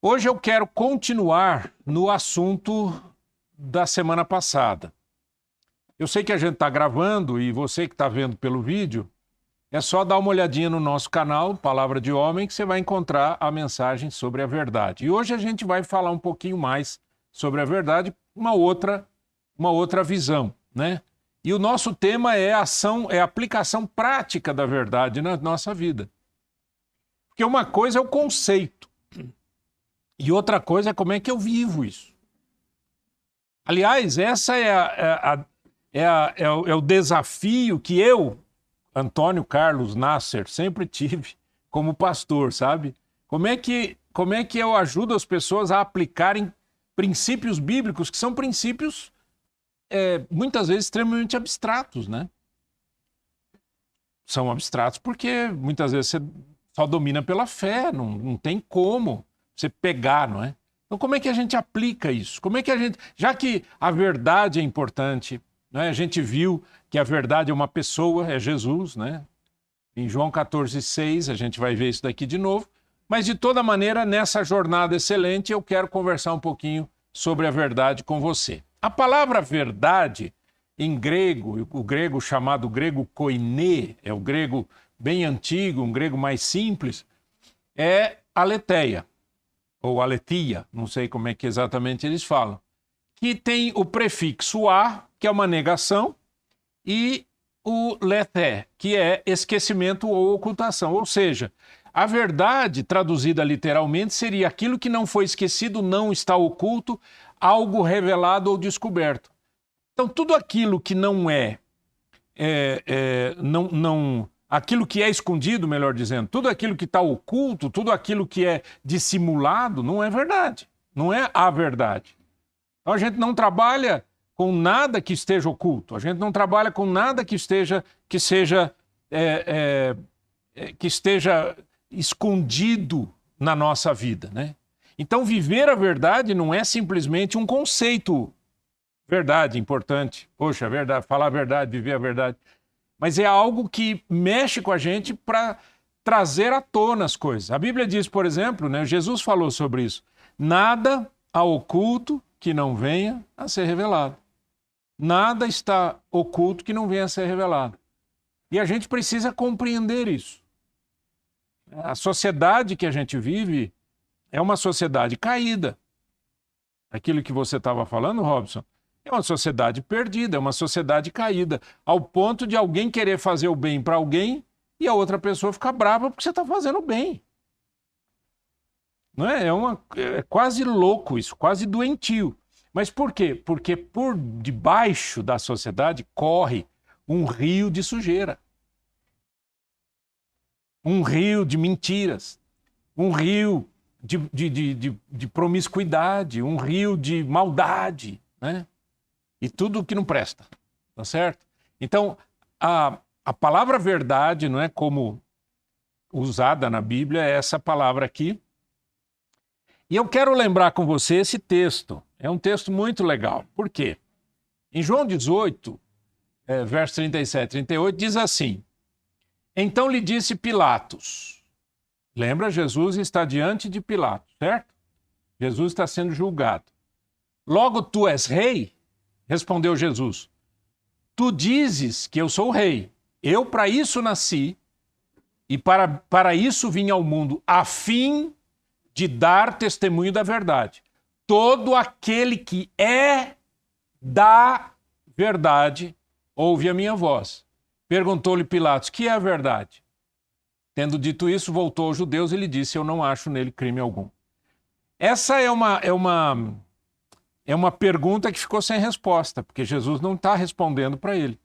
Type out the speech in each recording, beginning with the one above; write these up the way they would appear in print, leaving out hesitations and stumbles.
Hoje eu quero continuar no assunto da semana passada. Eu sei que a gente está gravando e você que está vendo pelo vídeo, é só dar uma olhadinha no nosso canal, Palavra de Homem, que você vai encontrar a mensagem sobre a verdade. E hoje a gente vai falar um pouquinho mais sobre a verdade, uma outra visão, né? E o nosso tema é a aplicação prática da verdade na nossa vida. Porque uma coisa é o conceito. E outra coisa é como é que eu vivo isso. Aliás, essa é o desafio que eu, Antônio Carlos Nasser, sempre tive como pastor, sabe? Como é que eu ajudo as pessoas a aplicarem princípios bíblicos, que são princípios muitas vezes extremamente abstratos, né? São abstratos porque muitas vezes você só domina pela fé, não tem como você pegar, não é? Então, como é que a gente aplica isso? Como é que a gente, já que a verdade é importante, né? A gente viu que a verdade é uma pessoa, é Jesus, né? Em João 14,6, a gente vai ver isso daqui de novo. Mas, de toda maneira, nessa jornada excelente, eu quero conversar um pouquinho sobre a verdade com você. A palavra verdade, em grego, o grego chamado grego koiné, é o grego bem antigo, um grego mais simples, é aletheia, ou aletheia, não sei como é que exatamente eles falam, que tem o prefixo a, que é uma negação, e o leté, que é esquecimento ou ocultação. Ou seja, a verdade, traduzida literalmente, seria aquilo que não foi esquecido, não está oculto, algo revelado ou descoberto. Então, tudo aquilo que não aquilo que é escondido, melhor dizendo, tudo aquilo que está oculto, tudo aquilo que é dissimulado, não é verdade, não é a verdade. Então, a gente não trabalha com nada que esteja oculto, a gente não trabalha com nada que esteja escondido na nossa vida, né? Então, viver a verdade não é simplesmente um conceito. Verdade, importante. Poxa, verdade, falar a verdade, viver a verdade. Mas é algo que mexe com a gente para trazer à tona as coisas. A Bíblia diz, por exemplo, né, Jesus falou sobre isso, nada há oculto que não venha a ser revelado. Nada está oculto que não venha a ser revelado. E a gente precisa compreender isso. A sociedade que a gente vive é uma sociedade caída. Aquilo que você estava falando, Robson, é uma sociedade perdida, é uma sociedade caída, ao ponto de alguém querer fazer o bem para alguém e a outra pessoa ficar brava porque você está fazendo o bem. Não é? É quase louco isso, quase doentio. Mas por quê? Porque por debaixo da sociedade corre um rio de sujeira, um rio de mentiras, um rio de promiscuidade, um rio de maldade, né? E tudo que não presta, tá certo? Então, a palavra verdade, não é como usada na Bíblia, é essa palavra aqui. E eu quero lembrar com você esse texto. É um texto muito legal. Por quê? Em João 18, verso 37, 38, diz assim: então lhe disse Pilatos. Lembra, Jesus está diante de Pilatos, certo? Jesus está sendo julgado. Logo tu és rei? Respondeu Jesus, tu dizes que eu sou rei. Eu para isso nasci e para isso vim ao mundo, a fim de dar testemunho da verdade. Todo aquele que é da verdade ouve a minha voz. Perguntou-lhe Pilatos, que é a verdade? Tendo dito isso, voltou aos judeus e lhe disse, eu não acho nele crime algum. Essa é uma pergunta que ficou sem resposta, porque Jesus não está respondendo para ele.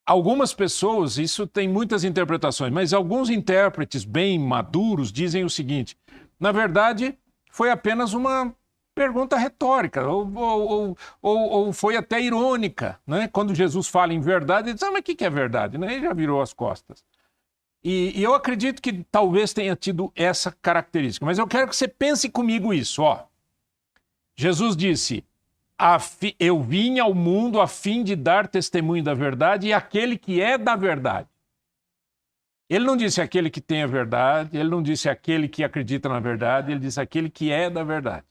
Algumas pessoas, isso tem muitas interpretações, mas alguns intérpretes bem maduros dizem o seguinte, na verdade, foi apenas uma pergunta retórica, ou foi até irônica, né? Quando Jesus fala em verdade, ele diz, mas o que é verdade? Ele já virou as costas. E eu acredito que talvez tenha tido essa característica, mas eu quero que você pense comigo isso, ó. Jesus disse, eu vim ao mundo a fim de dar testemunho da verdade e aquele que é da verdade. Ele não disse aquele que tem a verdade, ele não disse aquele que acredita na verdade, ele disse aquele que é da verdade.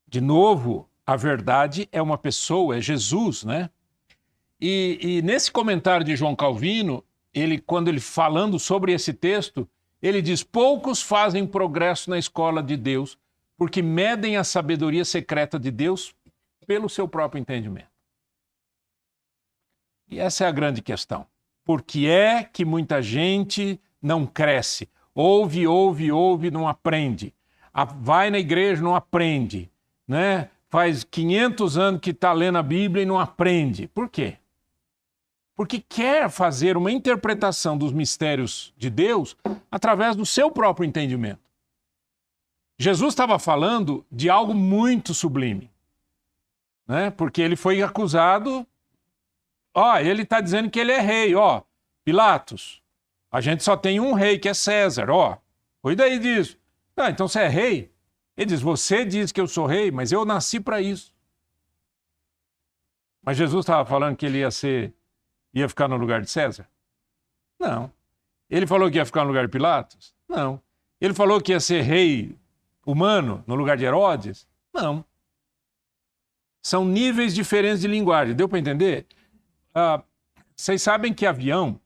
De novo, a verdade é uma pessoa, é Jesus, né? E nesse comentário de João Calvino, quando ele falando sobre esse texto, ele diz: poucos fazem progresso na escola de Deus, porque medem a sabedoria secreta de Deus pelo seu próprio entendimento. E essa é a grande questão. Por que é que muita gente não cresce? Ouve, não aprende. Vai na igreja, não aprende. Né? Faz 500 anos que está lendo a Bíblia e não aprende. Por quê? Porque quer fazer uma interpretação dos mistérios de Deus através do seu próprio entendimento. Jesus estava falando de algo muito sublime. Né? Porque ele foi acusado... ele está dizendo que ele é rei. Pilatos, a gente só tem um rei, que é César. Cuida aí disso. Então você é rei? Ele diz: você diz que eu sou rei, mas eu nasci para isso. Mas Jesus estava falando que ele ia ficar no lugar de César? Não. Ele falou que ia ficar no lugar de Pilatos? Não. Ele falou que ia ser rei humano no lugar de Herodes? Não. São níveis diferentes de linguagem. Deu para entender? Vocês sabem que avião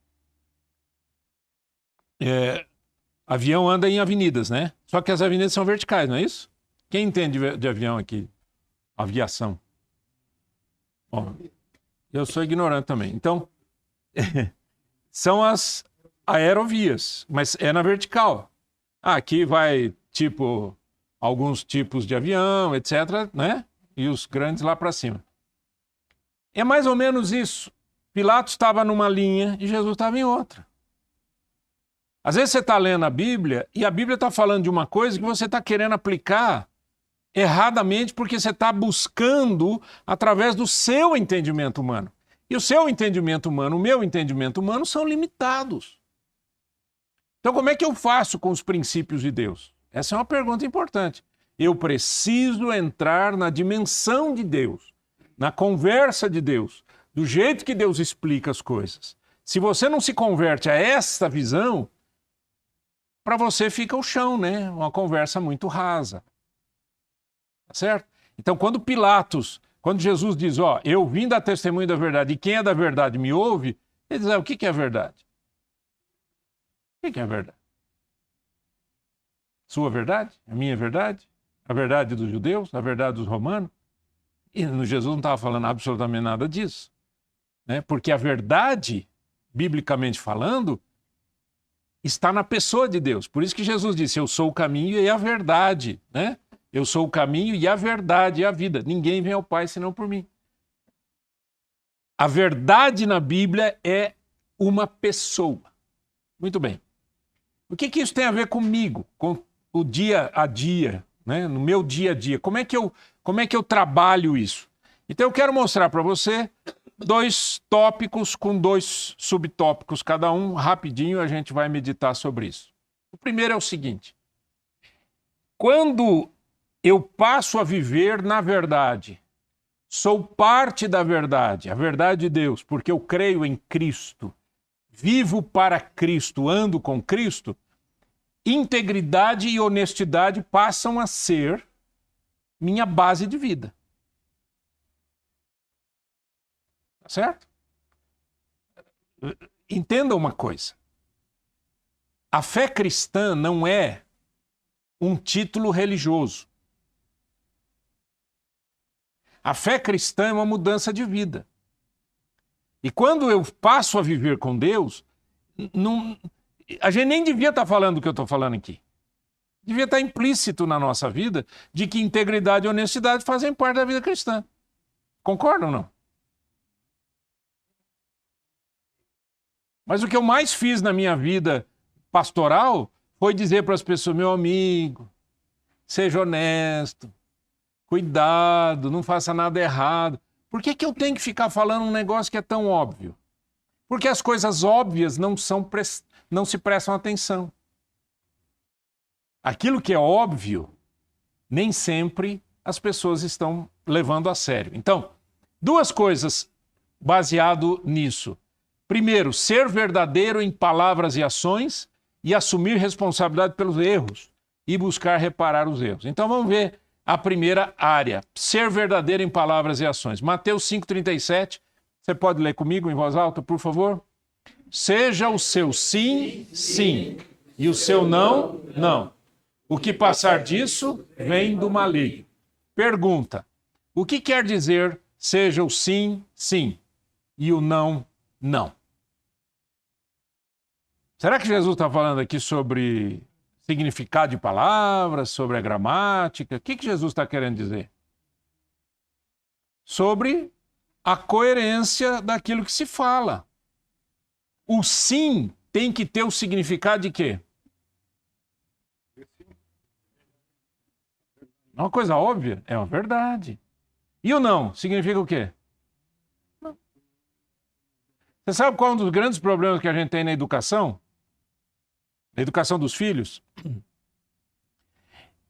anda em avenidas, né? Só que as avenidas são verticais, não é isso? Quem entende de avião aqui? Aviação. Bom, eu sou ignorante também. Então, são as aerovias, mas é na vertical. Aqui vai, alguns tipos de avião, etc., né? E os grandes lá para cima. É mais ou menos isso. Pilatos estava numa linha e Jesus estava em outra. Às vezes você está lendo a Bíblia e a Bíblia está falando de uma coisa que você está querendo aplicar erradamente porque você está buscando através do seu entendimento humano. E o seu entendimento humano, o meu entendimento humano são limitados. Então como é que eu faço com os princípios de Deus? Essa é uma pergunta importante. Eu preciso entrar na dimensão de Deus, na conversa de Deus, do jeito que Deus explica as coisas. Se você não se converte a essa visão, para você fica o chão, né? Uma conversa muito rasa. Tá certo? Então, quando Jesus diz, eu vim dar testemunho da verdade, e quem é da verdade me ouve, ele diz, o que é a verdade? O que é a verdade? Sua verdade? A minha verdade? A verdade dos judeus? A verdade dos romanos? E Jesus não estava falando absolutamente nada disso. Né? Porque a verdade, biblicamente falando, está na pessoa de Deus. Por isso que Jesus disse, eu sou o caminho e a verdade. Né? Eu sou o caminho e a verdade e a vida. Ninguém vem ao Pai senão por mim. A verdade na Bíblia é uma pessoa. Muito bem. O que isso tem a ver comigo? Com o dia a dia, né? No meu dia a dia. Como é que eu trabalho isso? Então eu quero mostrar para você 2 tópicos com 2 subtópicos cada um. Rapidinho a gente vai meditar sobre isso. O primeiro é o seguinte. Quando eu passo a viver na verdade, sou parte da verdade, a verdade de Deus, porque eu creio em Cristo, vivo para Cristo, ando com Cristo, integridade e honestidade passam a ser minha base de vida. Tá certo? Entenda uma coisa. A fé cristã não é um título religioso. A fé cristã é uma mudança de vida. E quando eu passo a viver com Deus, a gente nem devia estar falando o que eu estou falando aqui. Devia estar implícito na nossa vida de que integridade e honestidade fazem parte da vida cristã. Concordam ou não? Mas o que eu mais fiz na minha vida pastoral foi dizer para as pessoas, meu amigo, seja honesto, cuidado, não faça nada errado. Por que eu tenho que ficar falando um negócio que é tão óbvio? Porque as coisas óbvias não se prestam atenção. Aquilo que é óbvio, nem sempre as pessoas estão levando a sério. Então, 2 coisas baseado nisso. Primeiro, ser verdadeiro em palavras e ações e assumir responsabilidade pelos erros e buscar reparar os erros. Então vamos ver a primeira área, ser verdadeiro em palavras e ações. Mateus 5,37, você pode ler comigo em voz alta, por favor? Seja o seu sim, sim, e o seu não, não. O que passar disso vem do maligno. Pergunta, o que quer dizer seja o sim, sim, e o não, não? Será que Jesus está falando aqui sobre significado de palavras, sobre a gramática? O que Jesus está querendo dizer? Sobre a coerência daquilo que se fala. O sim tem que ter o significado de quê? É uma coisa óbvia, é uma verdade. E o não significa o quê? Não. Você sabe qual é um dos grandes problemas que a gente tem na educação? Na educação dos filhos?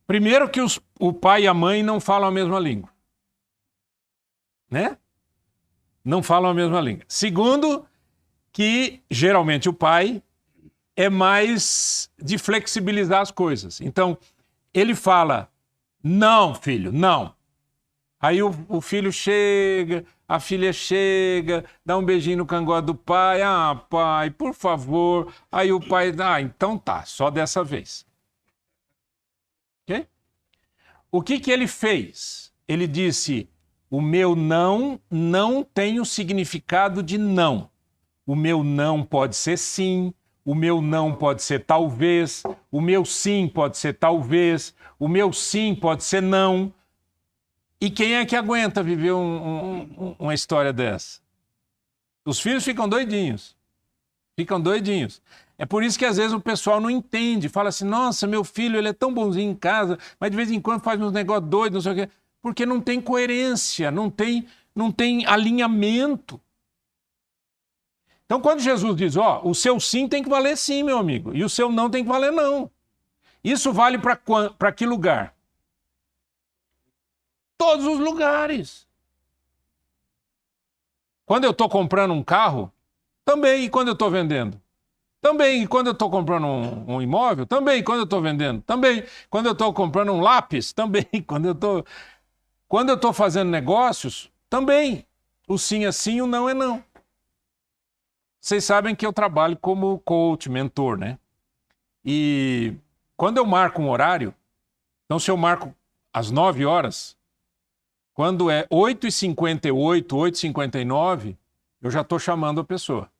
Primeiro que o pai e a mãe não falam a mesma língua. Né? Não falam a mesma língua. Segundo, que geralmente o pai é mais de flexibilizar as coisas. Então, ele fala, não, filho, não. Aí o filho chega, a filha chega, dá um beijinho no cangote do pai, ah, pai, por favor. Aí o pai, ah, então tá, só dessa vez. Ok? O que ele fez? Ele disse, o meu não tem o significado de não. O meu não pode ser sim, o meu não pode ser talvez, o meu sim pode ser talvez, o meu sim pode ser não. E quem é que aguenta viver uma história dessa? Os filhos ficam doidinhos. Ficam doidinhos. É por isso que às vezes o pessoal não entende. Fala assim, nossa, meu filho ele é tão bonzinho em casa, mas de vez em quando faz uns negócios doidos, não sei o quê. Porque não tem coerência, não tem alinhamento. Então, quando Jesus diz, ó, o seu sim tem que valer sim, meu amigo, e o seu não tem que valer não. Isso vale para que lugar? Todos os lugares. Quando eu estou comprando um carro, também, e quando eu estou vendendo? Também, e quando eu estou comprando um imóvel? Também, e quando eu estou vendendo? Também, quando eu estou comprando um lápis? Também, quando eu estou fazendo negócios? Também. O sim é sim, o não é não. Vocês sabem que eu trabalho como coach, mentor, né? E quando eu marco um horário, então se eu marco às 9 horas, quando é 8h58, 8h59, eu já estou chamando a pessoa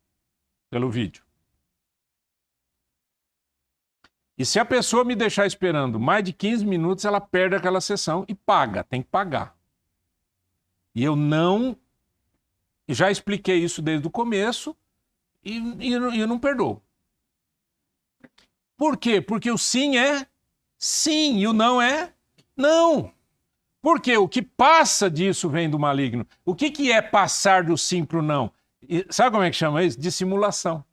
pelo vídeo. E se a pessoa me deixar esperando mais de 15 minutos, ela perde aquela sessão e paga, tem que pagar. E eu já expliquei isso desde o começo, e eu não perdoo. Por quê? Porque o sim é sim e o não é não. Porque o que passa disso vem do maligno. O que é passar do sim para o não? E sabe como é que chama isso? Dissimulação.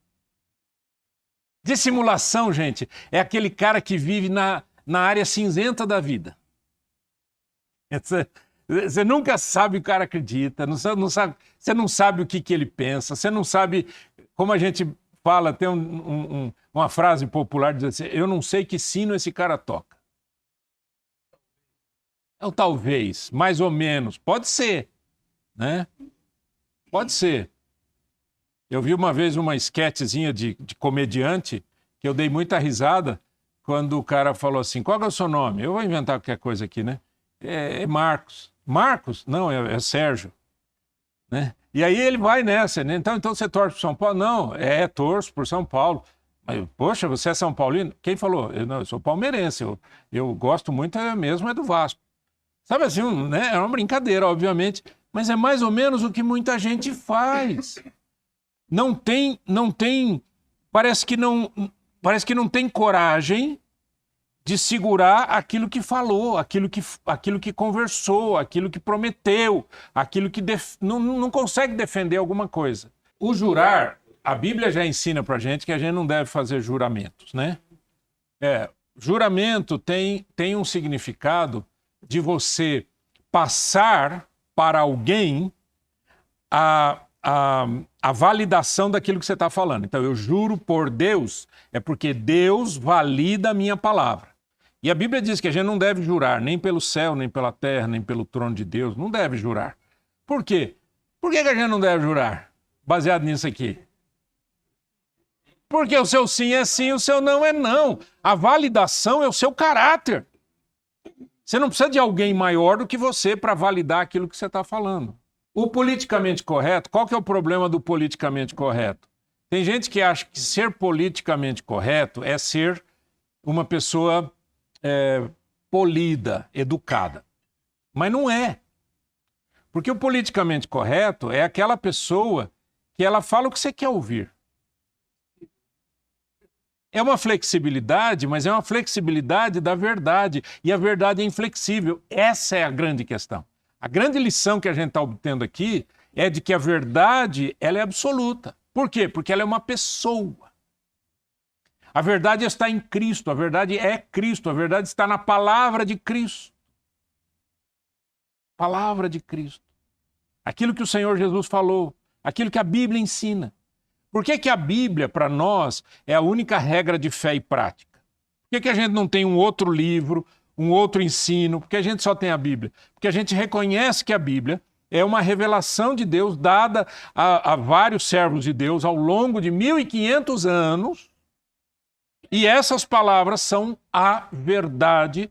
Dissimulação, gente, é aquele cara que vive na área cinzenta da vida. Você nunca sabe o que o cara acredita, você não sabe o que ele pensa, você não sabe, como a gente fala, tem uma frase popular que diz assim, eu não sei que sino esse cara toca. É o talvez, mais ou menos, pode ser, né? Pode ser. Eu vi uma vez uma esquetezinha de comediante que eu dei muita risada quando o cara falou assim, qual é o seu nome? Eu vou inventar qualquer coisa aqui, né? É Marcos. Marcos? Não, é Sérgio. Né? E aí ele vai nessa, né? Então você torce por São Paulo? Não, torço por São Paulo. Mas, poxa, você é São Paulino? Quem falou? Eu sou palmeirense, eu gosto muito mesmo do Vasco. Sabe assim, né? É uma brincadeira, obviamente, mas é mais ou menos o que muita gente faz. Parece que não tem coragem de segurar aquilo que falou, aquilo que conversou, aquilo que prometeu, aquilo que não consegue defender alguma coisa. O jurar, a Bíblia já ensina pra gente que a gente não deve fazer juramentos, né? Juramento tem um significado de você passar para alguém a validação daquilo que você está falando. Então, eu juro por Deus, é porque Deus valida a minha palavra. E a Bíblia diz que a gente não deve jurar nem pelo céu, nem pela terra, nem pelo trono de Deus. Não deve jurar. Por quê? Por que a gente não deve jurar? Baseado nisso aqui. Porque o seu sim é sim, o seu não é não. A validação é o seu caráter. Você não precisa de alguém maior do que você para validar aquilo que você está falando. O politicamente correto, qual que é o problema do politicamente correto? Tem gente que acha que ser politicamente correto é ser uma pessoa polida, educada. Mas não é. Porque o politicamente correto é aquela pessoa que ela fala o que você quer ouvir. É uma flexibilidade, mas é uma flexibilidade da verdade. E a verdade é inflexível. Essa é a grande questão. A grande lição que a gente está obtendo aqui é de que a verdade ela é absoluta. Por quê? Porque ela é uma pessoa. A verdade está em Cristo, a verdade é Cristo, a verdade está na palavra de Cristo. Palavra de Cristo. Aquilo que o Senhor Jesus falou, aquilo que a Bíblia ensina. Por que a Bíblia, para nós, é a única regra de fé e prática? Por que a gente não tem um outro livro, um outro ensino? Por que a gente só tem a Bíblia? Porque a gente reconhece que a Bíblia é uma revelação de Deus dada a vários servos de Deus ao longo de 1500 anos. E essas palavras são a verdade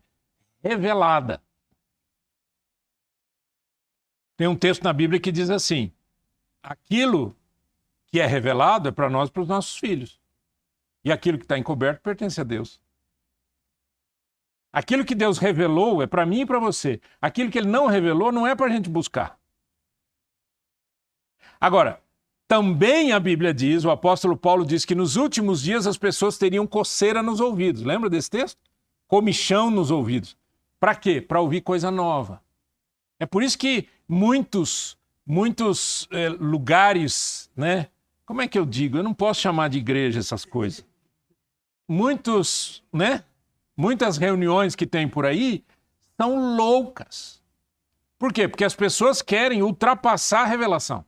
revelada. Tem um texto na Bíblia que diz assim: aquilo que é revelado é para nós e para os nossos filhos. E aquilo que está encoberto pertence a Deus. Aquilo que Deus revelou é para mim e para você. Aquilo que Ele não revelou não é para a gente buscar. Agora, também a Bíblia diz, o apóstolo Paulo diz que nos últimos dias as pessoas teriam coceira nos ouvidos. Lembra desse texto? Comichão nos ouvidos. Para quê? Para ouvir coisa nova. É por isso que muitos lugares, né? Como é que eu digo? Eu não posso chamar de igreja essas coisas. Muitas reuniões que tem por aí são loucas. Por quê? Porque as pessoas querem ultrapassar a revelação.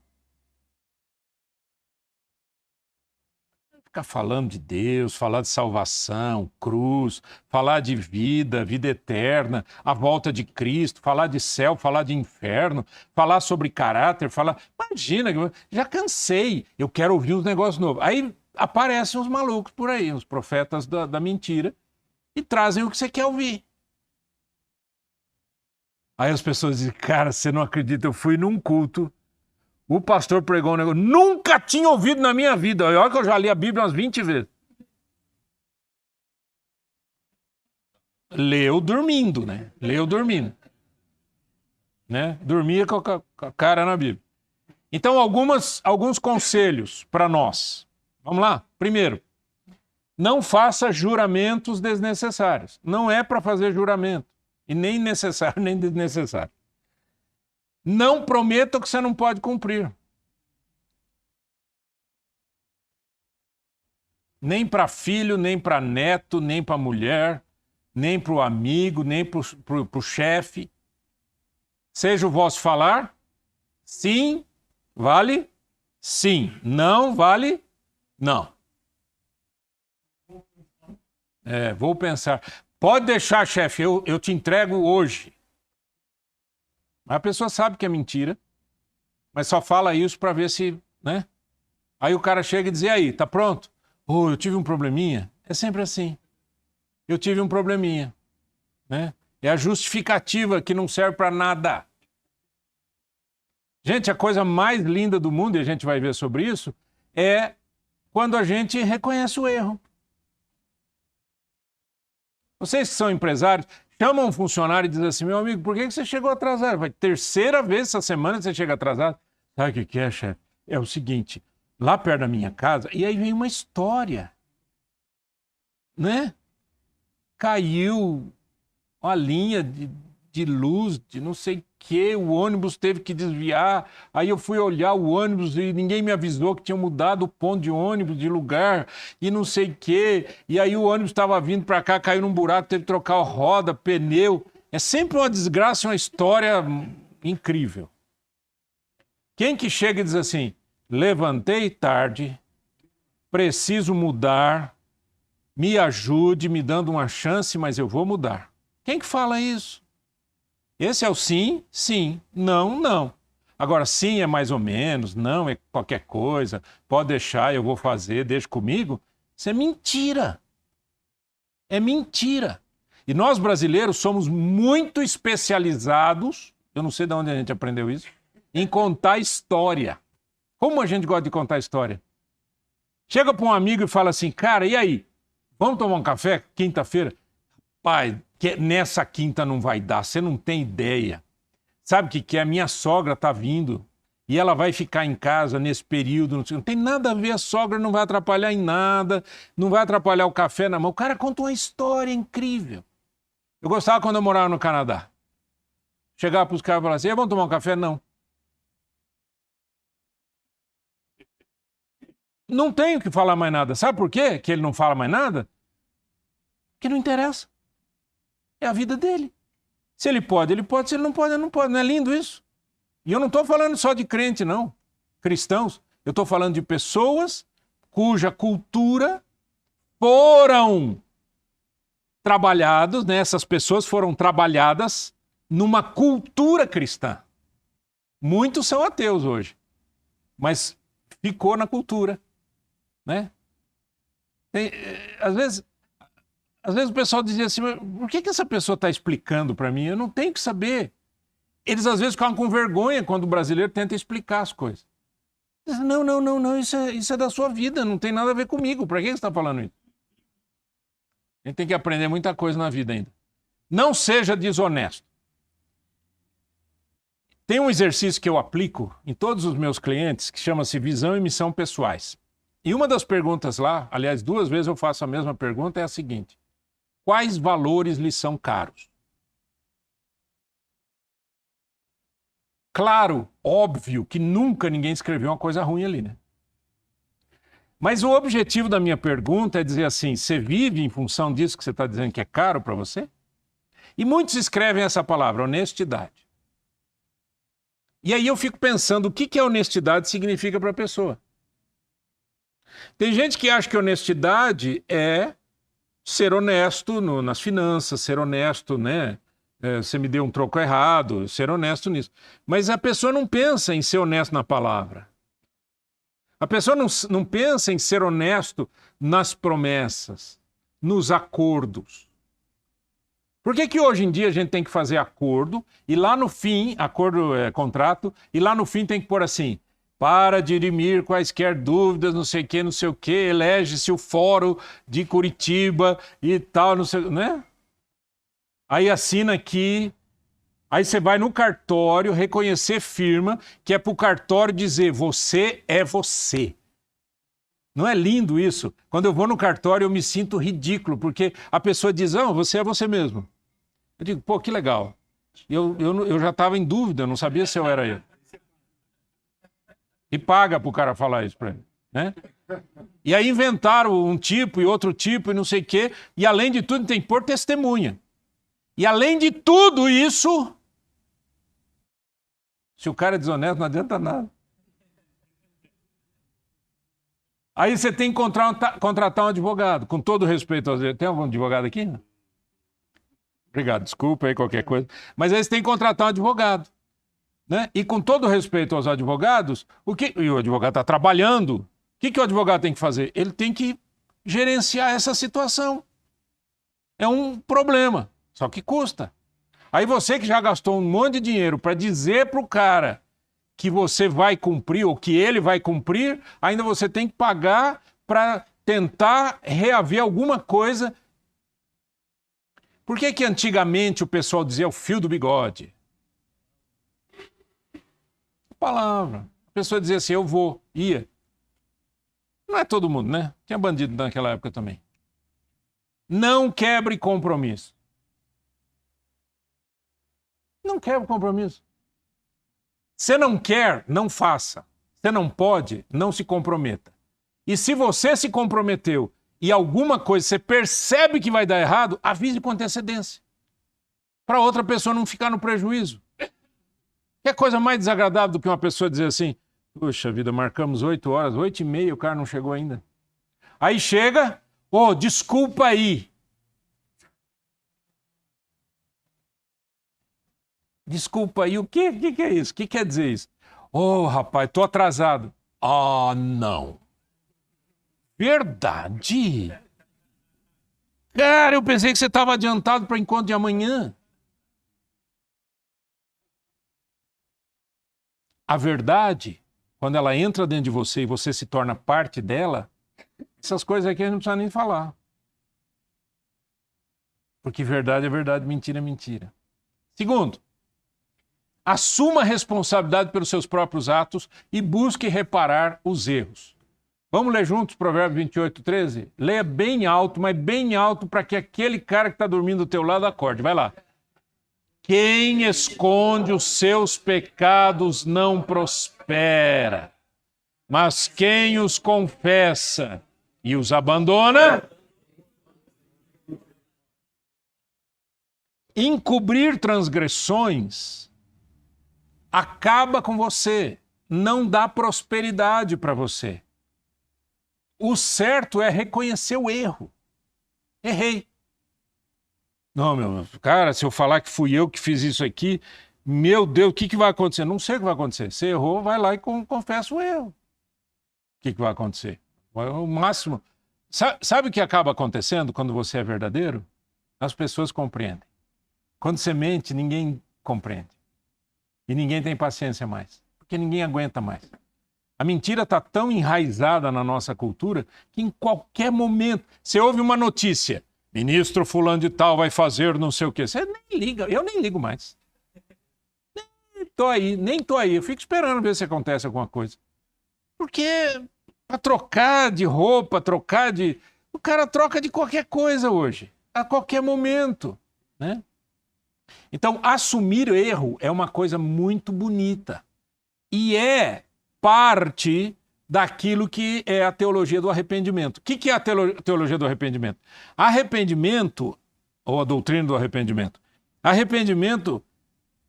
Ficar falando de Deus, falar de salvação, cruz, falar de vida eterna, a volta de Cristo, falar de céu, falar de inferno, falar sobre caráter, falar... Imagina, já cansei, eu quero ouvir uns negócios novos. Aí aparecem uns malucos por aí, uns profetas da mentira, e trazem o que você quer ouvir. Aí as pessoas dizem, cara, você não acredita, eu fui num culto, o pastor pregou um negócio, nunca tinha ouvido na minha vida. Olha que eu já li a Bíblia umas 20 vezes. Leu dormindo, né? Leu dormindo. Né? Dormia com a cara na Bíblia. Então, alguns conselhos para nós. Vamos lá? Primeiro, não faça juramentos desnecessários. Não é para fazer juramento. E nem necessário, nem desnecessário. Não prometa o que você não pode cumprir. Nem para filho, nem para neto, nem para mulher, nem para o amigo, nem para o chefe. Seja o vosso falar, sim, vale sim. Não, vale não. Vou pensar. Pode deixar, chefe, eu te entrego hoje. A pessoa sabe que é mentira, mas só fala isso para ver se, né? Aí o cara chega e diz, e aí, tá pronto? Eu tive um probleminha. É sempre assim. Eu tive um probleminha, né? É a justificativa que não serve para nada. Gente, a coisa mais linda do mundo, e a gente vai ver sobre isso, é quando a gente reconhece o erro. Vocês que são empresários, chamam um funcionário e dizem assim, meu amigo, por que você chegou atrasado? Vai terceira vez essa semana que você chega atrasado. Sabe o que é, chefe? É o seguinte, lá perto da minha casa, e aí vem uma história, né? Caiu uma linha de luz, de não sei o que, o ônibus teve que desviar, aí eu fui olhar o ônibus e ninguém me avisou que tinha mudado o ponto de ônibus de lugar e não sei o que, e aí o ônibus estava vindo para cá, caiu num buraco, teve que trocar a roda, pneu. É sempre uma desgraça, uma história incrível. Quem que chega e diz assim, levantei tarde, preciso mudar, me ajude, me dando uma chance, mas eu vou mudar. Quem que fala isso? Esse é o sim, sim, não, não. Agora, sim é mais ou menos, não é qualquer coisa, pode deixar, eu vou fazer, deixa comigo. Isso é mentira. É mentira. E nós brasileiros somos muito especializados, eu não sei de onde a gente aprendeu isso, em contar história. Como a gente gosta de contar história? Chega para um amigo e fala assim, cara, e aí? Vamos tomar um café quinta-feira? Pai, nessa quinta não vai dar, você não tem ideia. Sabe o que é? A minha sogra está vindo e ela vai ficar em casa nesse período. Não tem nada a ver, a sogra não vai atrapalhar em nada, não vai atrapalhar o café na mão. O cara conta uma história incrível. Eu gostava quando eu morava no Canadá. Chegava para os caras e falava assim, vamos tomar um café? Não. Não tenho que falar mais nada. Sabe por quê que ele não fala mais nada? Porque não interessa. É a vida dele. Se ele pode, ele pode. Se ele não pode, ele não pode. Não é lindo isso? E eu não estou falando só de crente, não. Cristãos. Eu estou falando de pessoas cuja cultura foram trabalhados, né? Essas pessoas foram trabalhadas numa cultura cristã. Muitos são ateus hoje, mas ficou na cultura, né? Às vezes o pessoal dizia assim, por que essa pessoa está explicando para mim? Eu não tenho que saber. Eles às vezes ficam com vergonha quando o brasileiro tenta explicar as coisas. Dizem, não, isso é da sua vida, não tem nada a ver comigo. Para que você está falando isso? A gente tem que aprender muita coisa na vida ainda. Não seja desonesto. Tem um exercício que eu aplico em todos os meus clientes que chama-se visão e missão pessoais. E uma das perguntas lá, aliás, 2 vezes eu faço a mesma pergunta, é a seguinte. Quais valores lhes são caros? Claro, óbvio que nunca ninguém escreveu uma coisa ruim ali, né? Mas o objetivo da minha pergunta é dizer assim, você vive em função disso que você está dizendo que é caro para você? E muitos escrevem essa palavra, honestidade. E aí eu fico pensando, o que a honestidade significa para a pessoa? Tem gente que acha que honestidade é ser honesto nas finanças, ser honesto, né? Você me deu um troco errado, ser honesto nisso. Mas a pessoa não pensa em ser honesto na palavra. A pessoa não pensa em ser honesto nas promessas, nos acordos. Por que hoje em dia a gente tem que fazer acordo e lá no fim, acordo é contrato, e lá no fim tem que pôr assim, para dirimir quaisquer dúvidas, não sei o que, elege-se o fórum de Curitiba e tal, não sei, né? Aí assina aqui, aí você vai no cartório, reconhecer firma, que é para o cartório dizer, você é você. Não é lindo isso? Quando eu vou no cartório eu me sinto ridículo, porque a pessoa diz, não, você é você mesmo. Eu digo, pô, que legal. Eu já estava em dúvida, eu não sabia se eu era eu. E paga para o cara falar isso para ele, né? E aí inventaram um tipo e outro tipo e não sei o quê, e além de tudo tem que pôr testemunha. E além de tudo isso, se o cara é desonesto, não adianta nada. Aí você tem que contratar um advogado, com todo respeito aos... Tem algum advogado aqui? Obrigado, desculpa aí qualquer coisa. Mas aí você tem que contratar um advogado, né? E com todo respeito aos advogados, e o advogado está trabalhando, o que o advogado tem que fazer? Ele tem que gerenciar essa situação. É um problema. Só que custa. Aí você que já gastou um monte de dinheiro para dizer para o cara que você vai cumprir ou que ele vai cumprir, ainda você tem que pagar para tentar reaver alguma coisa. Por que antigamente o pessoal dizia o fio do bigode? Palavra. A pessoa dizia assim, eu vou, ia. Não é todo mundo, né? Tinha bandido naquela época também. Não quebre compromisso. Não quer o compromisso. Você não quer, não faça. Você não pode, não se comprometa. E se você se comprometeu e alguma coisa você percebe que vai dar errado, avise com antecedência. Para outra pessoa não ficar no prejuízo. Que coisa mais desagradável do que uma pessoa dizer assim, Puxa vida, marcamos 8 horas, 8h30, o cara não chegou ainda. Aí chega, desculpa aí. Desculpa aí, o quê? O que é isso? O que quer dizer isso? Rapaz, tô atrasado. Ah, não. Verdade? Cara, eu pensei que você estava adiantado para o encontro de amanhã. A verdade, quando ela entra dentro de você e você se torna parte dela, essas coisas aqui a gente não precisa nem falar. Porque verdade é verdade, mentira é mentira. Segundo, assuma a responsabilidade pelos seus próprios atos e busque reparar os erros. Vamos ler juntos Provérbios 28:13? Leia bem alto, mas bem alto para que aquele cara que está dormindo do teu lado acorde. Vai lá. Quem esconde os seus pecados não prospera, mas quem os confessa e os abandona... Encobrir transgressões acaba com você, não dá prosperidade para você. O certo é reconhecer o erro. Errei. Não, meu cara, se eu falar que fui eu que fiz isso aqui, meu Deus, o que vai acontecer? Não sei o que vai acontecer. Você errou, vai lá e confessa o erro. O que vai acontecer? O máximo. Sabe o que acaba acontecendo quando você é verdadeiro? As pessoas compreendem. Quando você mente, ninguém compreende. E ninguém tem paciência mais. Porque ninguém aguenta mais. A mentira está tão enraizada na nossa cultura que em qualquer momento você ouve uma notícia. Ministro fulano de tal vai fazer não sei o quê. Você nem liga. Eu nem ligo mais. Nem tô aí. Eu fico esperando ver se acontece alguma coisa. Porque para trocar de roupa, o cara troca de qualquer coisa hoje. A qualquer momento. Né? Então, assumir erro é uma coisa muito bonita. E é parte daquilo que é a teologia do arrependimento. O que é a teologia do arrependimento? Arrependimento, ou a doutrina do arrependimento, arrependimento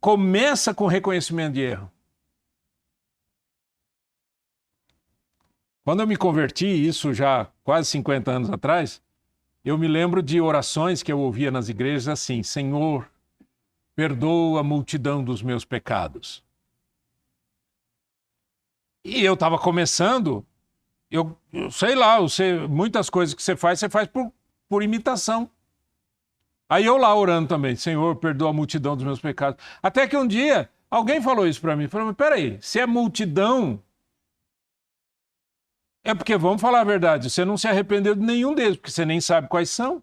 começa com reconhecimento de erro. Quando eu me converti, isso já quase 50 anos atrás, eu me lembro de orações que eu ouvia nas igrejas assim: Senhor, perdoa a multidão dos meus pecados. E eu estava começando, eu sei lá, muitas coisas que você faz por imitação. Aí eu lá orando também: Senhor, perdoa a multidão dos meus pecados. Até que um dia, alguém falou isso para mim. Falou: mas peraí, se é multidão, é porque, vamos falar a verdade, você não se arrependeu de nenhum deles, porque você nem sabe quais são.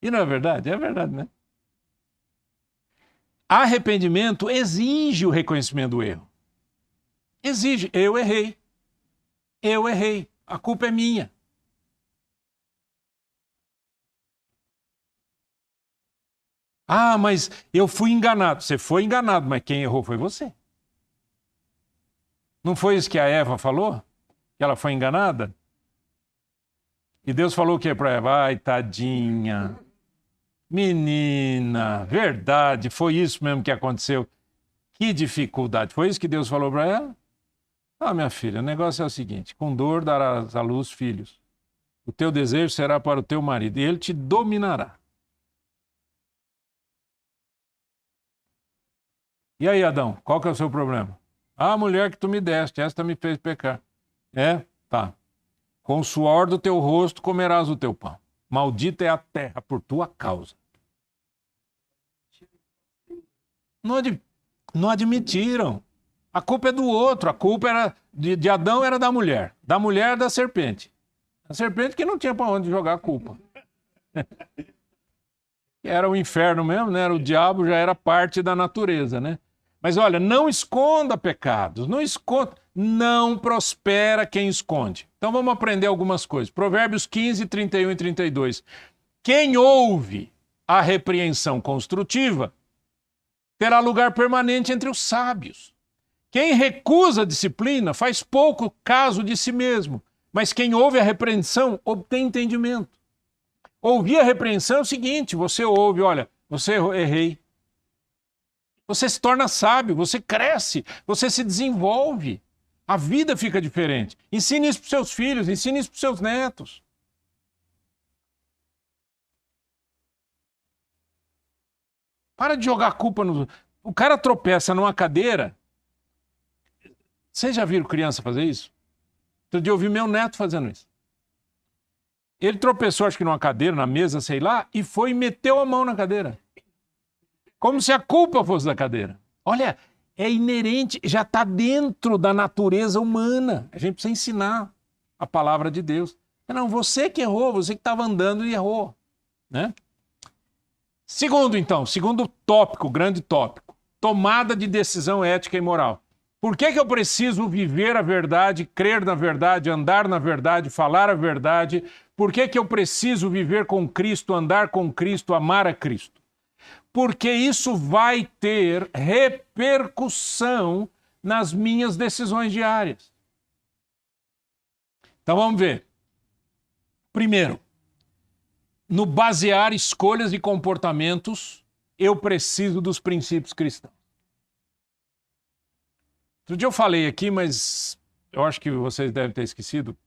E não é verdade? É verdade, né? Arrependimento exige o reconhecimento do erro. Exige. Eu errei. Eu errei. A culpa é minha. Ah, mas eu fui enganado. Você foi enganado, mas quem errou foi você. Não foi isso que a Eva falou? Que ela foi enganada? E Deus falou o que para Eva? Ai, tadinha. Menina, verdade, foi isso mesmo que aconteceu. Que dificuldade. Foi isso que Deus falou para ela? Ah, minha filha, o negócio é o seguinte: com dor darás à luz filhos. O teu desejo será para o teu marido, e ele te dominará. E aí, Adão, qual que é o seu problema? Ah, a mulher que tu me deste, esta me fez pecar. É? Tá. Com o suor do teu rosto comerás o teu pão. Maldita é a terra por tua causa. Não admitiram. A culpa é do outro. A culpa era de Adão, era da mulher. Da mulher, da serpente. A serpente que não tinha para onde jogar a culpa. Era o inferno mesmo, né? Era o diabo, já era parte da natureza, né? Mas olha, não esconda pecados. Não esconda. Não prospera quem esconde. Então vamos aprender algumas coisas. Provérbios 15, 31 e 32. Quem ouve a repreensão construtiva terá lugar permanente entre os sábios. Quem recusa a disciplina faz pouco caso de si mesmo, mas quem ouve a repreensão obtém entendimento. Ouvir a repreensão é o seguinte: você ouve, olha, você errou, errei. Você se torna sábio, você cresce, você se desenvolve. A vida fica diferente. Ensine isso para os seus filhos, ensine isso para os seus netos. Para de jogar a culpa no... O cara tropeça numa cadeira. Vocês já viram criança fazer isso? Outro dia eu vi meu neto fazendo isso. Ele tropeçou, acho que numa cadeira, na mesa, sei lá, e foi e meteu a mão na cadeira. Como se a culpa fosse da cadeira. Olha, é inerente, já está dentro da natureza humana. A gente precisa ensinar a palavra de Deus. Não, você que errou, você que estava andando e errou. Né? Segundo tópico, grande tópico. Tomada de decisão ética e moral. Por que eu preciso viver a verdade, crer na verdade, andar na verdade, falar a verdade? Por que eu preciso viver com Cristo, andar com Cristo, amar a Cristo? Porque isso vai ter repercussão nas minhas decisões diárias. Então vamos ver. Primeiro, no basear escolhas e comportamentos, eu preciso dos princípios cristãos. Outro dia eu falei aqui, mas eu acho que vocês devem ter esquecido,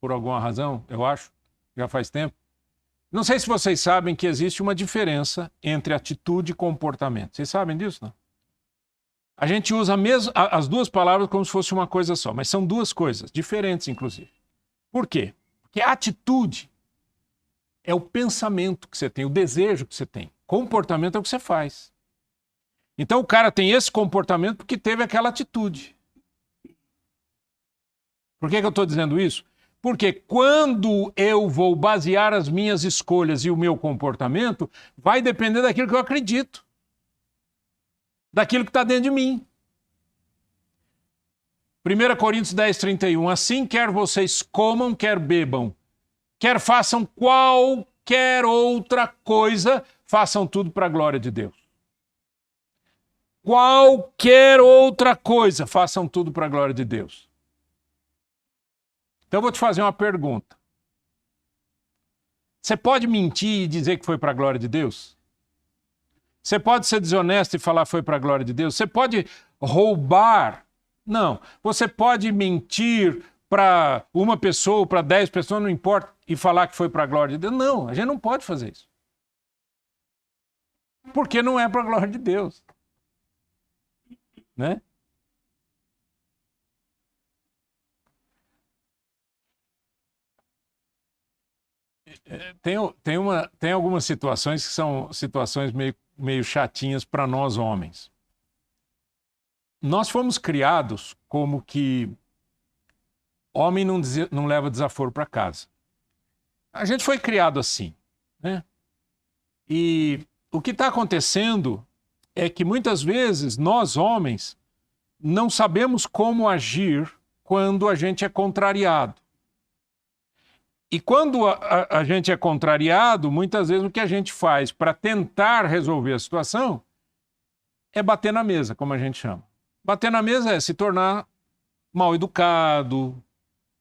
por alguma razão, eu acho, já faz tempo. Não sei se vocês sabem que existe uma diferença entre atitude e comportamento. Vocês sabem disso, não? A gente usa as duas palavras como se fosse uma coisa só, mas são duas coisas, diferentes inclusive. Por quê? Porque a atitude é o pensamento que você tem, o desejo que você tem. Comportamento é o que você faz. Então o cara tem esse comportamento porque teve aquela atitude. Por que eu estou dizendo isso? Porque quando eu vou basear as minhas escolhas e o meu comportamento, vai depender daquilo que eu acredito. Daquilo que está dentro de mim. 1 Coríntios 10, 31. Assim, quer vocês comam, quer bebam, quer façam qualquer outra coisa, façam tudo para a glória de Deus. Qualquer outra coisa, façam tudo para a glória de Deus. Então eu vou te fazer uma pergunta. Você pode mentir e dizer que foi para a glória de Deus? Você pode ser desonesto e falar que foi para a glória de Deus? Você pode roubar? Não. Você pode mentir para uma pessoa, para 10 pessoas, não importa, e falar que foi para a glória de Deus? Não, a gente não pode fazer isso. Porque não é para a glória de Deus. Né? Tem algumas situações que são situações meio chatinhas para nós homens. Nós fomos criados como que homem não leva desaforo para casa. A gente foi criado assim. Né? E o que está acontecendo é que muitas vezes nós, homens, não sabemos como agir quando a gente é contrariado. E quando a gente é contrariado, muitas vezes o que a gente faz para tentar resolver a situação é bater na mesa, como a gente chama. Bater na mesa é se tornar mal educado,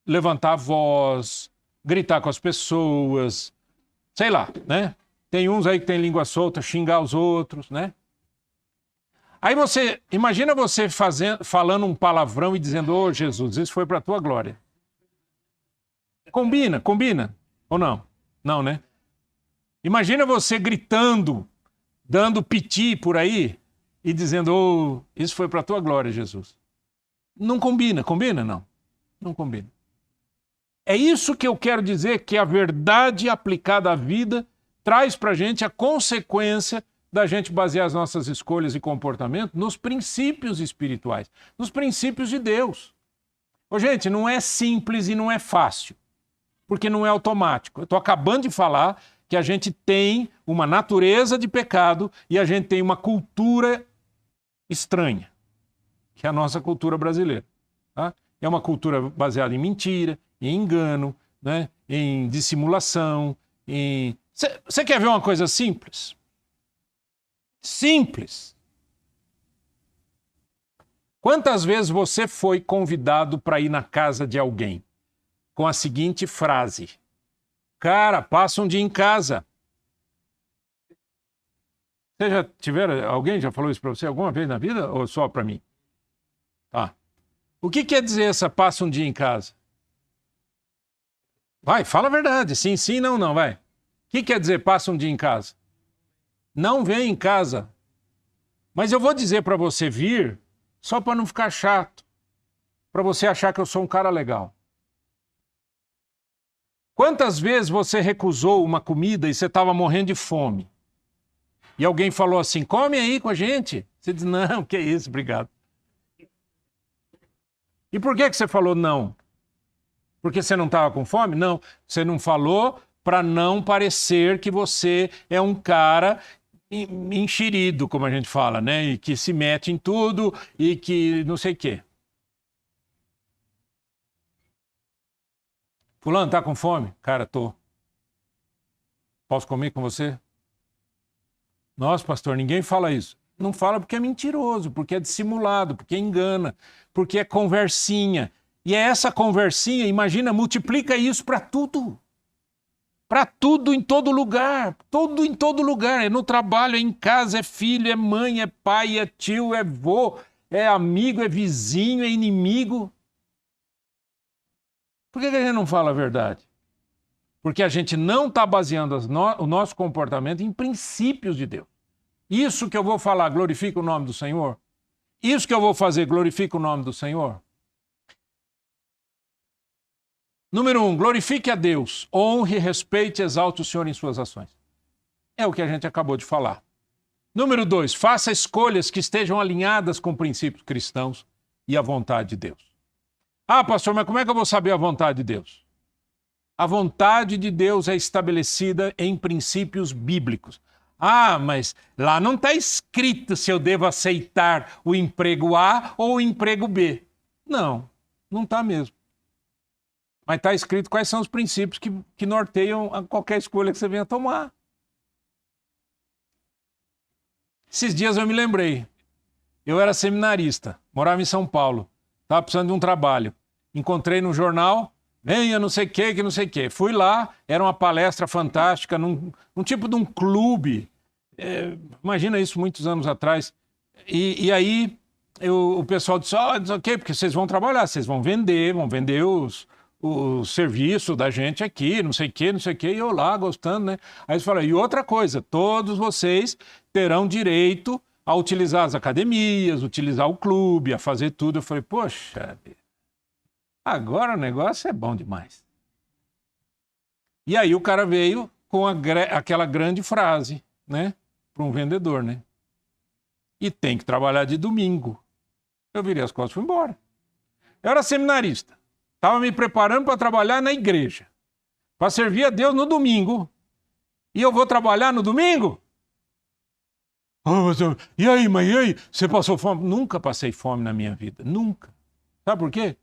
levantar a voz, gritar com as pessoas, sei lá, né? Tem uns aí que tem língua solta, xingar os outros, né? Aí imagina você falando um palavrão e dizendo, ô Jesus, isso foi para a tua glória. Combina? Ou não? Não, né? Imagina você gritando, dando piti por aí e dizendo, ô, isso foi para a tua glória, Jesus. Não combina, não? Não combina. É isso que eu quero dizer, que a verdade aplicada à vida traz para a gente a consequência da gente basear as nossas escolhas e comportamento nos princípios espirituais, nos princípios de Deus. Ô, gente, não é simples e não é fácil, porque não é automático. Eu estou acabando de falar que a gente tem uma natureza de pecado e a gente tem uma cultura estranha, que é a nossa cultura brasileira. Tá? É uma cultura baseada em mentira, em engano, né? Em dissimulação. Você quer ver uma coisa simples? Simples. Quantas vezes você foi convidado para ir na casa de alguém com a seguinte frase: cara, passa um dia em casa. Você já tiveram, alguém já falou isso para você alguma vez na vida ou só para mim? Tá. O que quer dizer essa passa um dia em casa? Vai, fala a verdade. Sim, sim, não, não, vai. O que quer dizer passa um dia em casa? Não vem em casa. Mas eu vou dizer para você vir só para não ficar chato. Para você achar que eu sou um cara legal. Quantas vezes você recusou uma comida e você estava morrendo de fome? E alguém falou assim, come aí com a gente. Você diz, não, que isso, obrigado. E por que você falou não? Porque você não estava com fome? Não, você não falou para não parecer que você é um cara enxerido, como a gente fala, né? E que se mete em tudo e que não sei o quê. Fulano, tá com fome? Cara, tô. Posso comer com você? Nossa, pastor, ninguém fala isso. Não fala porque é mentiroso, porque é dissimulado, porque engana, porque é conversinha. E é essa conversinha, imagina, multiplica isso para tudo. Para tudo, em todo lugar. Tudo em todo lugar. É no trabalho, é em casa, é filho, é mãe, é pai, é tio, é vô, é amigo, é vizinho, é inimigo. Por que a gente não fala a verdade? Porque a gente não está baseando o nosso comportamento em princípios de Deus. Isso que eu vou falar glorifica o nome do Senhor? Isso que eu vou fazer glorifica o nome do Senhor? Número 1, glorifique a Deus, honre, respeite e exalte o Senhor em suas ações. É o que a gente acabou de falar. Número 2, faça escolhas que estejam alinhadas com princípios cristãos e a vontade de Deus. Ah, pastor, mas como é que eu vou saber a vontade de Deus? A vontade de Deus é estabelecida em princípios bíblicos. Ah, mas lá não está escrito se eu devo aceitar o emprego A ou o emprego B. Não, não está mesmo. Mas está escrito quais são os princípios que norteiam a qualquer escolha que você venha tomar. Esses dias eu me lembrei. Eu era seminarista, morava em São Paulo. Estava precisando de um trabalho. Encontrei no jornal, venha não sei o que não sei o que. Fui lá, era uma palestra fantástica, num tipo de um clube. Imagina isso muitos anos atrás. E aí o pessoal disse, ok, porque vocês vão trabalhar, vocês vão vender o serviço da gente aqui, não sei o que, e eu lá gostando, né? Aí eles falaram, e outra coisa, todos vocês terão direito a utilizar as academias, utilizar o clube, a fazer tudo. Eu falei, poxa, agora o negócio é bom demais. E aí o cara veio com aquela grande frase, né? Para um vendedor, né? E tem que trabalhar de domingo. Eu virei as costas e fui embora. Eu era seminarista. Estava me preparando para trabalhar na igreja. Para servir a Deus no domingo. E eu vou trabalhar no domingo? E aí, mas e aí? Você passou fome? Nunca passei fome na minha vida. Nunca. Sabe por quê?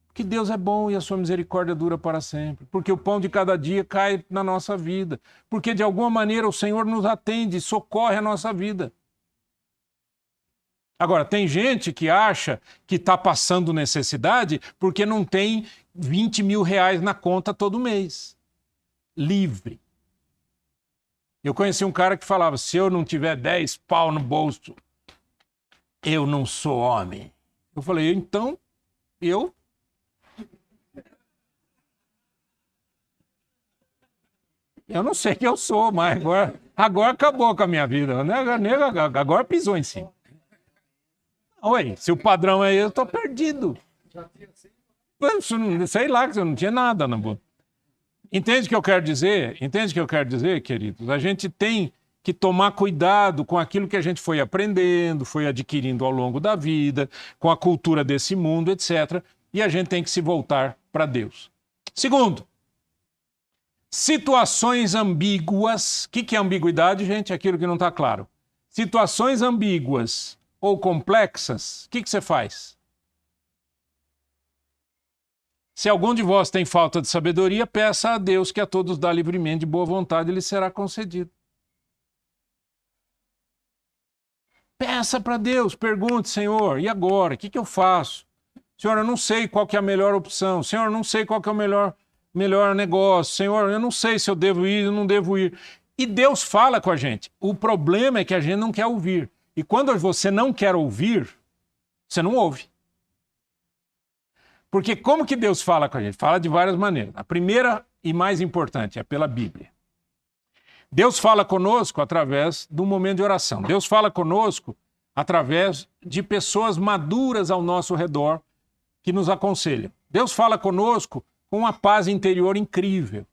Porque Deus é bom e a sua misericórdia dura para sempre. Porque o pão de cada dia cai na nossa vida. Porque de alguma maneira o Senhor nos atende, socorre a nossa vida. Agora, tem gente que acha que está passando necessidade porque não tem 20 mil reais na conta todo mês. Livre. Eu conheci um cara que falava, se eu não tiver 10 pau no bolso, eu não sou homem. Eu falei, então, eu não sei que eu sou, mas agora acabou com a minha vida. Agora pisou em cima. Oi, se o padrão é esse, eu tô perdido. Sei lá, que eu não tinha nada na boca. Entende o que eu quero dizer? Entende o que eu quero dizer, queridos? A gente tem que tomar cuidado com aquilo que a gente foi aprendendo, foi adquirindo ao longo da vida, com a cultura desse mundo, etc. E a gente tem que se voltar para Deus. Segundo, situações ambíguas. O que é ambiguidade, gente? Aquilo que não está claro. Situações ambíguas ou complexas, o que você faz? Se algum de vós tem falta de sabedoria, peça a Deus que a todos dá livremente de boa vontade, lhe será concedido. Peça para Deus, pergunte, Senhor, e agora? O que eu faço? Senhor, eu não sei qual que é a melhor opção. Senhor, eu não sei qual que é o melhor negócio. Senhor, eu não sei se eu devo ir ou não devo ir. E Deus fala com a gente. O problema é que a gente não quer ouvir. E quando você não quer ouvir, você não ouve. Porque como que Deus fala com a gente? Fala de várias maneiras. A primeira e mais importante é pela Bíblia. Deus fala conosco através do momento de oração. Deus fala conosco através de pessoas maduras ao nosso redor que nos aconselham. Deus fala conosco com uma paz interior incrível.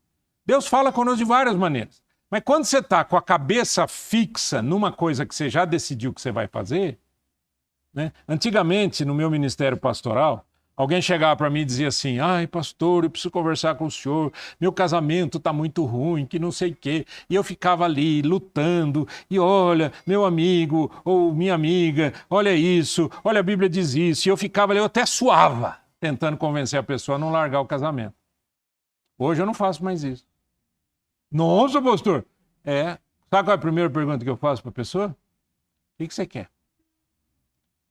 Deus fala conosco de várias maneiras. Mas quando você está com a cabeça fixa numa coisa que você já decidiu que você vai fazer, né? Antigamente, no meu ministério pastoral, alguém chegava para mim e dizia assim: ai, pastor, eu preciso conversar com o senhor, meu casamento está muito ruim, que não sei o quê. E eu ficava ali lutando, e olha, meu amigo ou minha amiga, olha isso, olha a Bíblia diz isso. E eu ficava ali, eu até suava, tentando convencer a pessoa a não largar o casamento. Hoje eu não faço mais isso. Nossa, pastor! Sabe qual é a primeira pergunta que eu faço para a pessoa? O que você quer?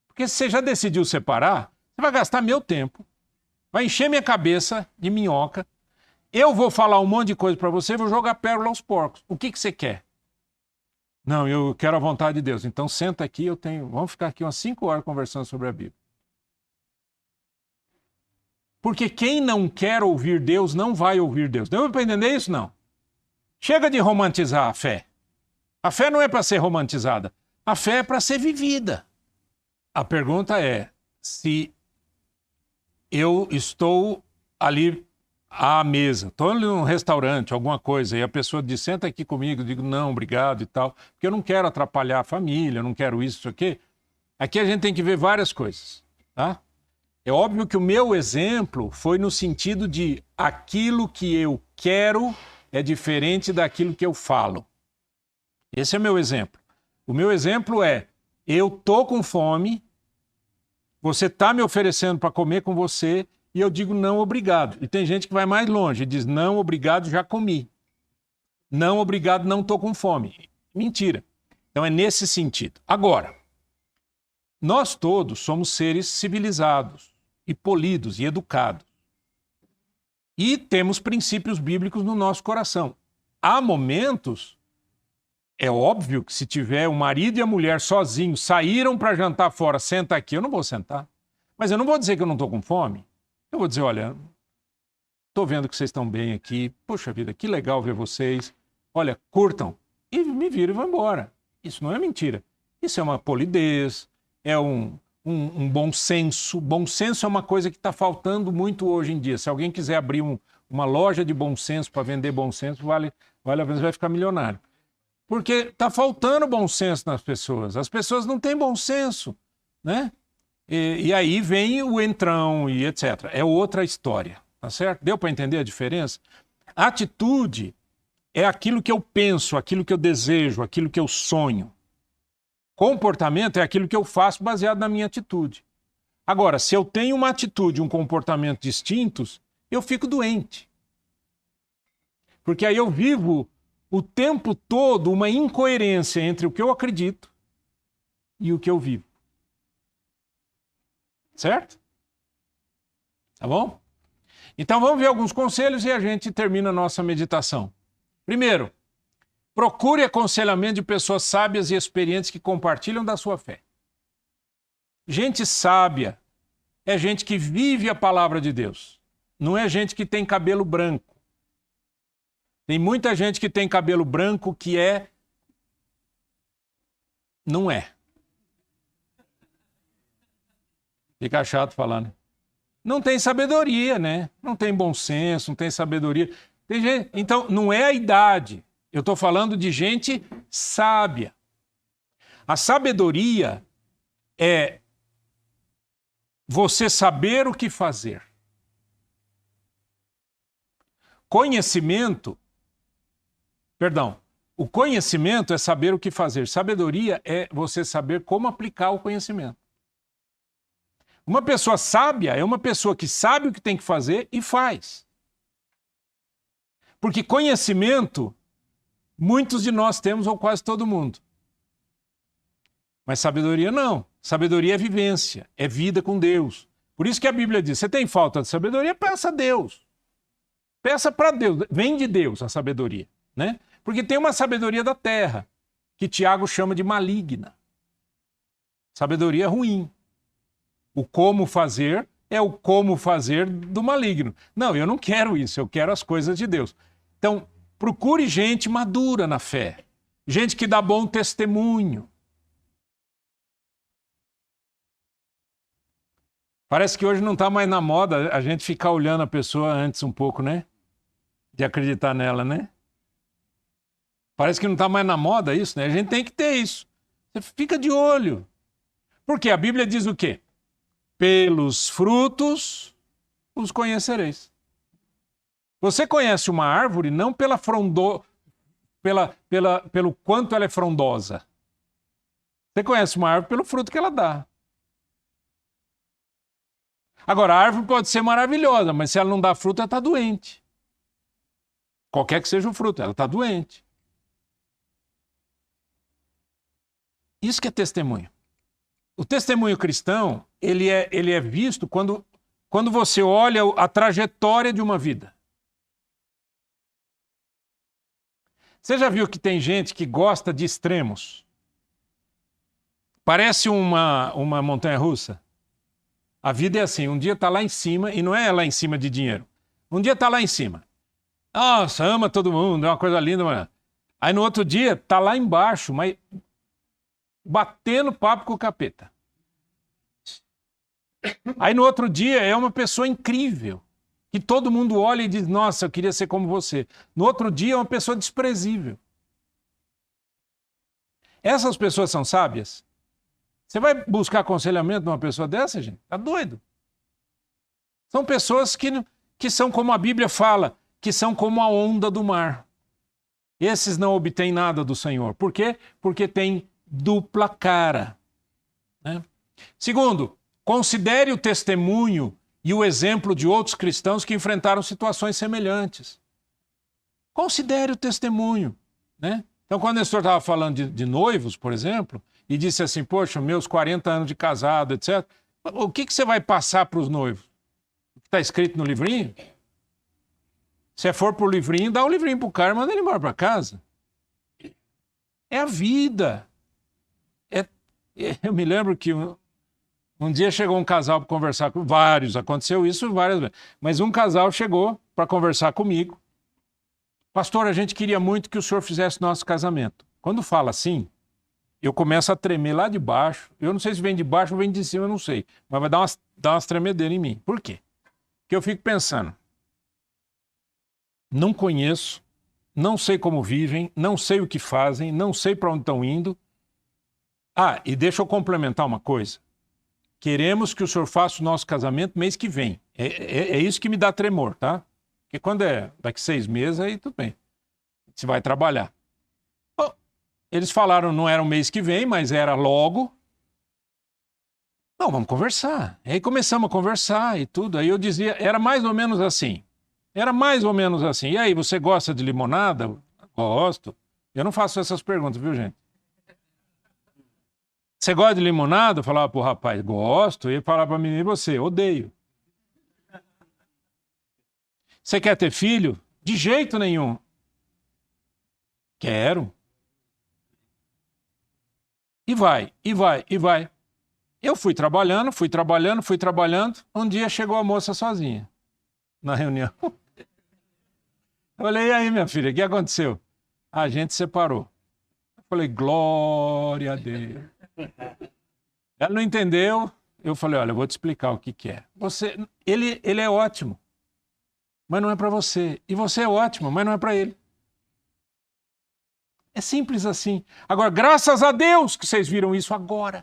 Porque se você já decidiu separar, você vai gastar meu tempo, vai encher minha cabeça de minhoca, eu vou falar um monte de coisa para você, vou jogar pérola aos porcos. O que você quer? Não, eu quero a vontade de Deus. Então senta aqui, vamos ficar aqui umas 5 horas conversando sobre a Bíblia. Porque quem não quer ouvir Deus, não vai ouvir Deus. Deu para entender isso? Não. Chega de romantizar a fé. A fé não é para ser romantizada. A fé é para ser vivida. A pergunta é se eu estou ali à mesa, estou ali num restaurante, alguma coisa, e a pessoa diz, senta aqui comigo, eu digo, não, obrigado e tal, porque eu não quero atrapalhar a família, eu não quero isso aqui. Aqui a gente tem que ver várias coisas, tá? É óbvio que o meu exemplo foi no sentido de aquilo que eu quero é diferente daquilo que eu falo. Esse é o meu exemplo. O meu exemplo é, eu tô com fome, você está me oferecendo para comer com você e eu digo não, obrigado. E tem gente que vai mais longe e diz não, obrigado, já comi. Não, obrigado, não estou com fome. Mentira. Então é nesse sentido. Agora, nós todos somos seres civilizados e polidos e educados. E temos princípios bíblicos no nosso coração. Há momentos, é óbvio que se tiver o marido e a mulher sozinhos, saíram para jantar fora, senta aqui, eu não vou sentar. Mas eu não vou dizer que eu não estou com fome. Eu vou dizer, olha, estou vendo que vocês estão bem aqui, poxa vida, que legal ver vocês. Olha, curtam. E me viram e vão embora. Isso não é mentira. Isso é uma polidez, é um bom senso. Bom senso é uma coisa que está faltando muito hoje em dia. Se alguém quiser abrir uma loja de bom senso para vender bom senso, vale a pena, vai ficar milionário. Porque está faltando bom senso nas pessoas. As pessoas não têm bom senso, né? E aí vem o entrão e etc. É outra história, tá certo? Deu para entender a diferença? Atitude é aquilo que eu penso, aquilo que eu desejo, aquilo que eu sonho. Comportamento é aquilo que eu faço baseado na minha atitude. Agora, se eu tenho uma atitude e um comportamento distintos, eu fico doente. Porque aí eu vivo o tempo todo uma incoerência entre o que eu acredito e o que eu vivo. Certo? Tá bom? Então vamos ver alguns conselhos e a gente termina a nossa meditação. Primeiro, procure aconselhamento de pessoas sábias e experientes que compartilham da sua fé. Gente sábia é gente que vive a palavra de Deus. Não é gente que tem cabelo branco. Tem muita gente que tem cabelo branco que não é. Fica chato falando. Não tem sabedoria, né? Não tem bom senso, não tem sabedoria. Tem gente... Então, não é a idade. Eu estou falando de gente sábia. A sabedoria é você saber o que fazer. O conhecimento é saber o que fazer. Sabedoria é você saber como aplicar o conhecimento. Uma pessoa sábia é uma pessoa que sabe o que tem que fazer e faz. Porque conhecimento, muitos de nós temos, ou quase todo mundo. Mas sabedoria não. Sabedoria é vivência, é vida com Deus. Por isso que a Bíblia diz, você tem falta de sabedoria, peça a Deus. Peça para Deus, vem de Deus a sabedoria, né? Porque tem uma sabedoria da terra, que Tiago chama de maligna. Sabedoria ruim. O como fazer é o como fazer do maligno. Não, eu não quero isso, eu quero as coisas de Deus. Então, procure gente madura na fé. Gente que dá bom testemunho. Parece que hoje não está mais na moda a gente ficar olhando a pessoa antes um pouco, né? De acreditar nela, né? Parece que não está mais na moda isso, né? A gente tem que ter isso. Você fica de olho. Porque a Bíblia diz o quê? Pelos frutos os conhecereis. Você conhece uma árvore não pelo quanto ela é frondosa. Você conhece uma árvore pelo fruto que ela dá. Agora, a árvore pode ser maravilhosa, mas se ela não dá fruto, ela está doente. Qualquer que seja o fruto, ela está doente. Isso que é testemunho. O testemunho cristão, ele é visto quando você olha a trajetória de uma vida. Você já viu que tem gente que gosta de extremos? Parece uma montanha-russa. A vida é assim, um dia está lá em cima, e não é lá em cima de dinheiro. Um dia está lá em cima. Nossa, ama todo mundo, é uma coisa linda. Mano. Aí no outro dia está lá embaixo, mas batendo papo com o capeta. Aí no outro dia é uma pessoa incrível, que todo mundo olha e diz, nossa, eu queria ser como você. No outro dia é uma pessoa desprezível. Essas pessoas são sábias? Você vai buscar aconselhamento de uma pessoa dessa, gente? Tá doido. São pessoas que são como a Bíblia fala, que são como a onda do mar. Esses não obtêm nada do Senhor. Por quê? Porque tem dupla cara. Né? Segundo, considere o testemunho e o exemplo de outros cristãos que enfrentaram situações semelhantes. Considere o testemunho. Né? Então, quando o Nestor estava falando de noivos, por exemplo, e disse assim, poxa, meus 40 anos de casado, etc. O que você vai passar para os noivos? O que está escrito no livrinho? Se for por livrinho, dá um livrinho para o cara e manda ele embora para casa. É a vida. Eu me lembro que um dia chegou um casal para conversar com vários, aconteceu isso várias vezes, mas um casal chegou para conversar comigo. Pastor, a gente queria muito que o senhor fizesse nosso casamento. Quando fala assim, eu começo a tremer lá de baixo. Eu não sei se vem de baixo ou vem de cima, eu não sei. Mas vai dar umas tremedeiras em mim. Por quê? Porque eu fico pensando, não conheço, não sei como vivem, não sei o que fazem, não sei para onde estão indo. Ah, e deixa eu complementar uma coisa. Queremos que o senhor faça o nosso casamento mês que vem. É isso que me dá tremor, tá? Porque quando é daqui 6 meses, aí tudo bem. Você vai trabalhar. Eles falaram, não era o mês que vem, mas era logo. Não, vamos conversar. Aí começamos a conversar e tudo. Aí eu dizia, era mais ou menos assim. Era mais ou menos assim. E aí, você gosta de limonada? Gosto. Eu não faço essas perguntas, viu, gente? Você gosta de limonada? Eu falava pro rapaz, gosto. E ele falava pra mim, e você? Odeio. Você quer ter filho? De jeito nenhum. Quero. E vai, e vai, e vai. Eu fui trabalhando. Um dia chegou a moça sozinha na reunião. Eu falei, e aí, minha filha, o que aconteceu? A gente separou. Eu falei, glória a Deus. Ela não entendeu. Eu falei, olha, eu vou te explicar o que é. Ele é ótimo, mas não é para você. E você é ótimo, mas não é para ele. É simples assim. Agora, graças a Deus que vocês viram isso agora.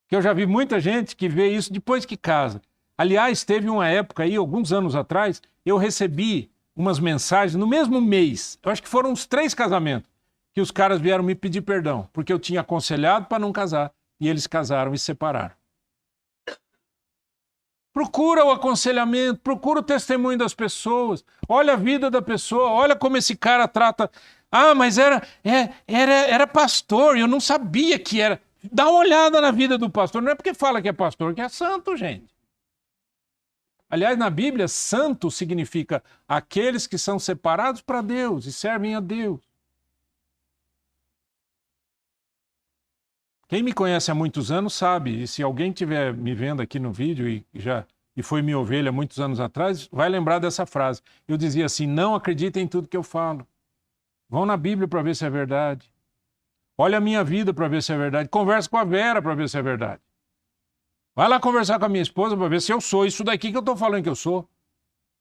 Que eu já vi muita gente que vê isso depois que casa. Aliás, teve uma época aí, alguns anos atrás, eu recebi umas mensagens no mesmo mês. Eu acho que foram uns 3 casamentos que os caras vieram me pedir perdão, porque eu tinha aconselhado para não casar. E eles casaram e se separaram. Procura o aconselhamento, procura o testemunho das pessoas, olha a vida da pessoa, olha como esse cara trata. Ah, mas era pastor, eu não sabia que era. Dá uma olhada na vida do pastor, não é porque fala que é pastor, que é santo, gente. Aliás, na Bíblia, santo significa aqueles que são separados para Deus e servem a Deus. Quem me conhece há muitos anos sabe, e se alguém estiver me vendo aqui no vídeo e foi minha ovelha muitos anos atrás, vai lembrar dessa frase. Eu dizia assim, não acreditem em tudo que eu falo. Vão na Bíblia para ver se é verdade. Olha a minha vida para ver se é verdade. Conversa com a Vera para ver se é verdade. Vai lá conversar com a minha esposa para ver se eu sou isso daqui que eu estou falando que eu sou.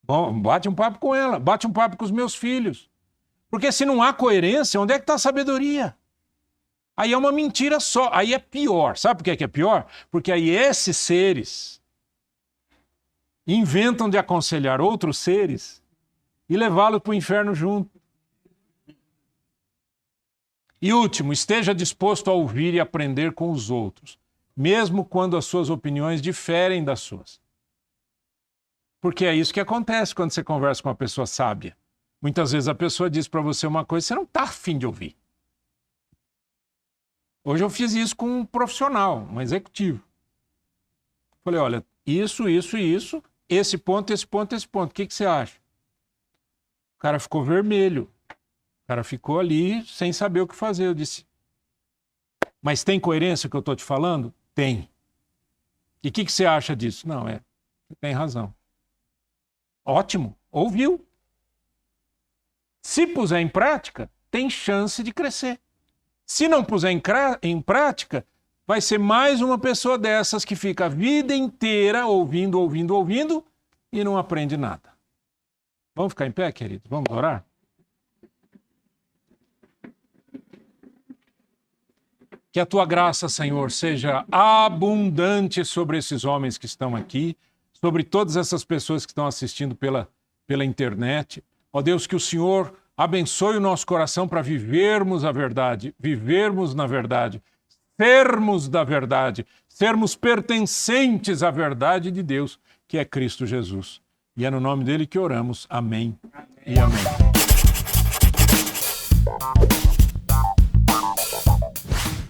Bom, bate um papo com ela, bate um papo com os meus filhos. Porque se não há coerência, onde é que está a sabedoria? Aí é uma mentira só, aí é pior. Sabe por que é pior? Porque aí esses seres inventam de aconselhar outros seres e levá-los para o inferno junto. E último, esteja disposto a ouvir e aprender com os outros, mesmo quando as suas opiniões diferem das suas. Porque é isso que acontece quando você conversa com uma pessoa sábia. Muitas vezes a pessoa diz para você uma coisa que você não está afim de ouvir. Hoje eu fiz isso com um profissional, um executivo. Falei, olha, isso, esse ponto, esse ponto, esse ponto. O que você acha? O cara ficou vermelho. O cara ficou ali sem saber o que fazer. Eu disse, mas tem coerência o que eu estou te falando? Tem. E o que você acha disso? Não, você tem razão. Ótimo, ouviu. Se puser em prática, tem chance de crescer. Se não puser em prática, vai ser mais uma pessoa dessas que fica a vida inteira ouvindo e não aprende nada. Vamos ficar em pé, queridos? Vamos orar? Que a tua graça, Senhor, seja abundante sobre esses homens que estão aqui, sobre todas essas pessoas que estão assistindo pela internet. Ó Deus, que o Senhor abençoe o nosso coração para vivermos a verdade, vivermos na verdade, sermos da verdade, sermos pertencentes à verdade de Deus, que é Cristo Jesus. E é no nome dele que oramos. Amém e amém.